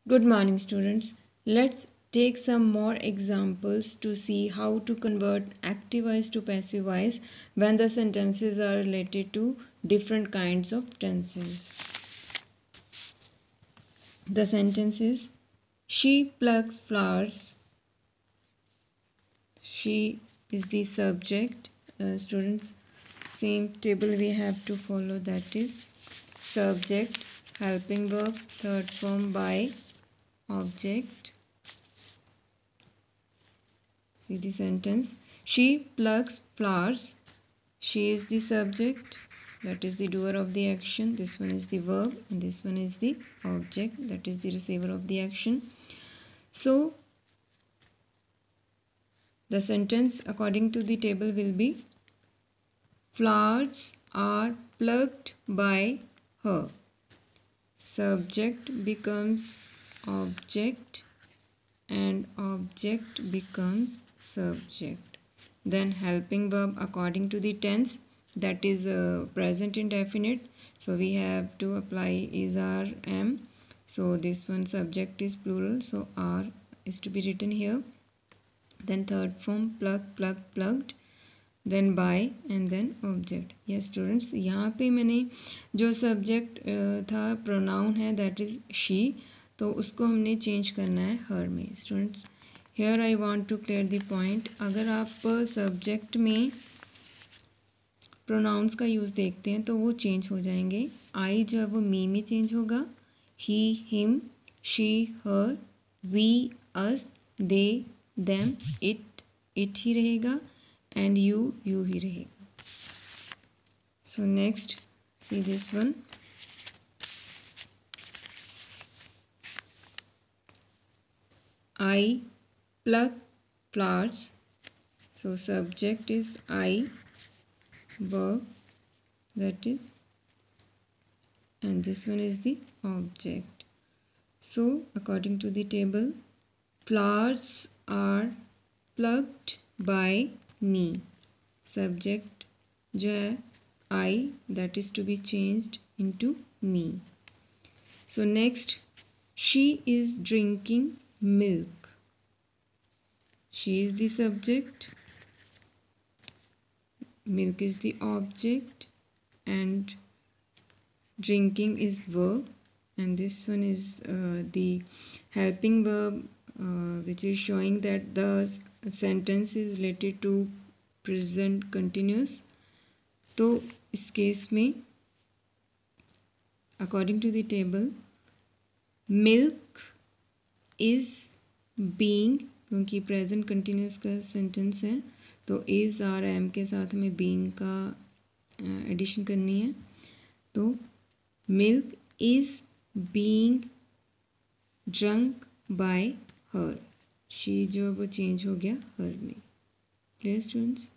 Good morning, students. Let's take some more examples to see how to convert active voice to passive voice when the sentences are related to different kinds of tenses. The sentence is she plucks flowers. She is the subject. Students, same table we have to follow, that is subject, helping verb, third form by, object. See the sentence. She plucks flowers. She is the subject, that is the doer of the action. This one is the verb and this one is the object, that is the receiver of the action. So the sentence according to the table will be flowers are plucked by her. Subject becomes object and object becomes subject. Then helping verb according to the tense, that is present indefinite. So we have to apply is, are, am. So this one subject is plural, so are is to be written here. Then third form pluck, plucked, plucked, then by and then object. Yes students, यहाँ पे मैंने जो subject था pronoun है that is she, तो उसको हमने change करना है हर में. Students here I want to clear the point. अगर आप सब्जेक्ट में प्रोनाउंस का यूज़ देखते हैं तो वो चेंज हो जाएंगे. आई जो है वो मी में चेंज होगा. He, him, she, her, we, us, they, them, it ही रहेगा and you ही रहेगा. So next, see this one. I pluck flowers. So subject is I, verb, that is, and this one is the object. So according to the table, flowers are plucked by me. Subject जो है I, that is to be changed into me. So next, she is drinking milk. She is the subject, milk is the object, and drinking is verb, and this one is the helping verb which is showing that the sentence is related to present continuous. तो इस case में according to the table, milk is being, क्योंकि present continuous का sentence है तो is, are, am के साथ हमें being का एडिशन करनी है. तो milk is being drunk by her. She जो वो चेंज हो गया हर में. Clear students.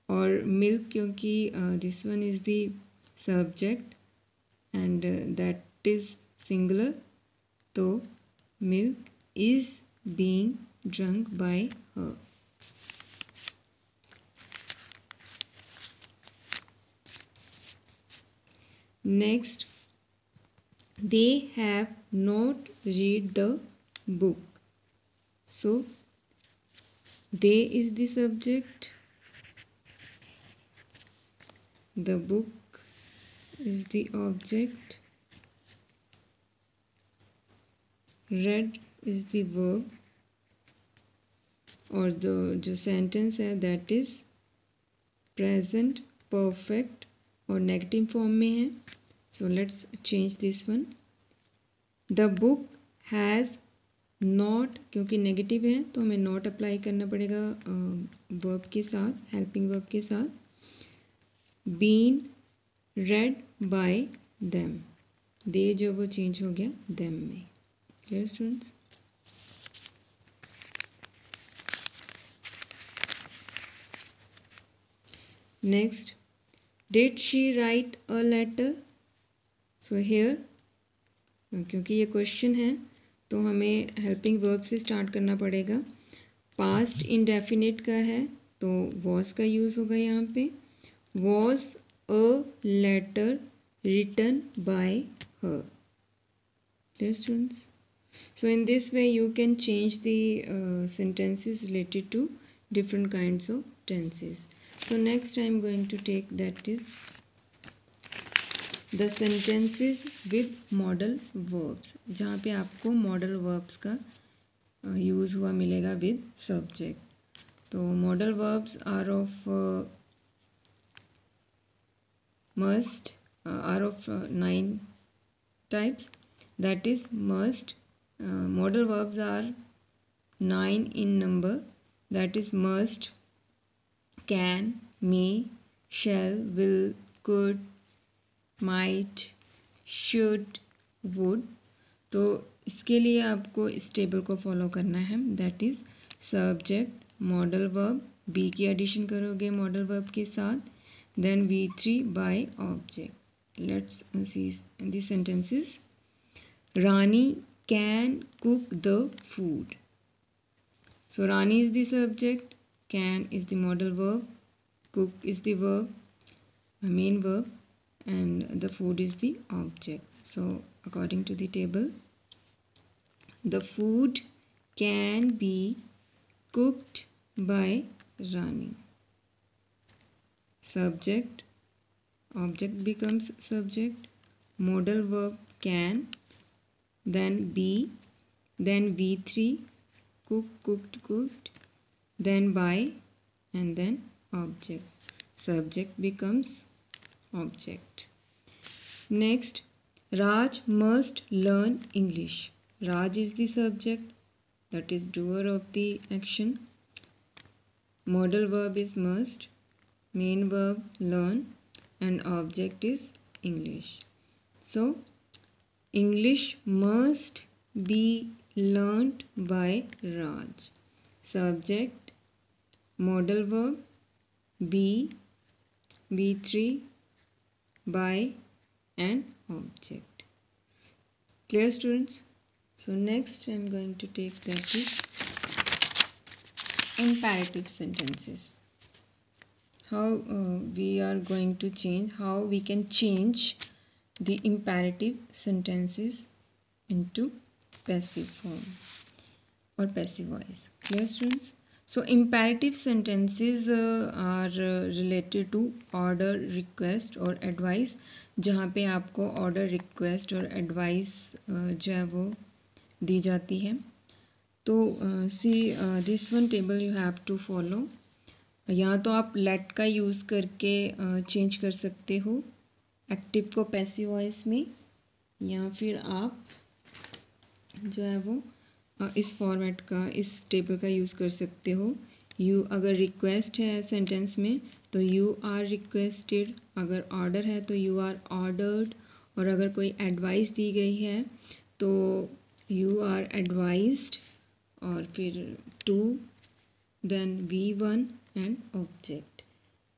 और मिल्क क्योंकि this one is the subject and that is singular, तो milk is being drunk by her. Next, they have not read the book. So they is the subject, the book is the object, read is the verb, और जो sentence है that is present perfect और negative form में है. So let's change this one. The book has not, क्योंकि negative है तो हमें नॉट अप्लाई करना पड़ेगा वर्ब के साथ, हेल्पिंग वर्ब के साथ. Been read by them. They जो वो चेंज हो गया देम में. Clear students. Next, did she write a letter. So here क्योंकि ये क्वेश्चन है तो हमें हेल्पिंग वर्ब से स्टार्ट करना पड़ेगा. पास्ट इंडेफिनिट का है तो वॉज का यूज़ होगा यहाँ पे. Was a letter written by her. Clear students. So in this way you can change the sentences related to different kinds of tenses. So next I'm going to take that is the sentences with modal verbs, जहाँ पे आपको modal verbs का use हुआ मिलेगा with subject. तो modal verbs are of are of 9 types. That is must. Modal verbs are 9 in number. That is must, can, may, shall, will, could, might, should, would. तो इसके लिए आपको इस table को फॉलो करना है. That is subject, modal verb, be की addition करोगे मॉडल वर्ब के साथ, then V3 by object. Let's see the sentences. Rani can cook the food. So Rani is the subject, can is the modal verb, cook is the verb, main verb, and the food is the object. So according to the table, the food can be cooked by Rani. Subject, object becomes subject, modal verb can, then be, then V3, cook, cooked, cooked, then by, and then object. Subject becomes object. Next, Raj must learn English. Raj is the subject, that is doer of the action. Modal verb is must, main verb learn, and object is English. So, English must be learnt by Raj. Subject, modal verb, be, V3, by, and object. Clear, students? So next I am going to take that is imperative sentences. How we are going to change, how we can change the imperative sentences into passive form or passive voice. Clear, students? So imperative sentences are related to order, request और advice, जहाँ पे आपको order, request और advice जो है वो दी जाती है. तो see this one table you have to follow. या तो आप let का यूज़ करके चेंज कर सकते हो एक्टिव को पैसिव वॉइस में, या फिर आप जो है वो इस फॉर्मेट का, इस टेबल का यूज़ कर सकते हो. यू अगर रिक्वेस्ट है सेंटेंस में तो यू आर रिक्वेस्टेड, अगर ऑर्डर है तो यू आर ऑर्डर्ड, और अगर कोई एडवाइस दी गई है तो यू आर एडवाइज्ड, और फिर to, then V1 and object.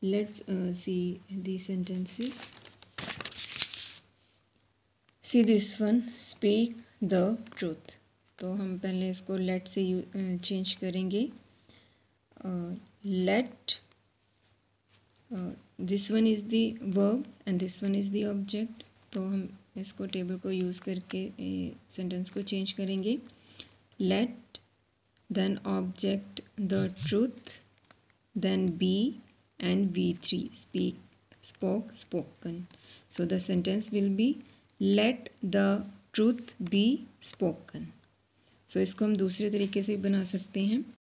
Let's see the sentences. See this one, speak the truth. तो हम पहले इसको लेट से चेंज करेंगे. Let, this one is the verb and this one is the object. तो हम इसको टेबल को यूज़ करके सेंटेंस को चेंज करेंगे. Let, then object the truth, then be and V3, speak, spoke, spoken. So the sentence will be let the truth be spoken. So इसको हम दूसरे तरीके से बना सकते हैं.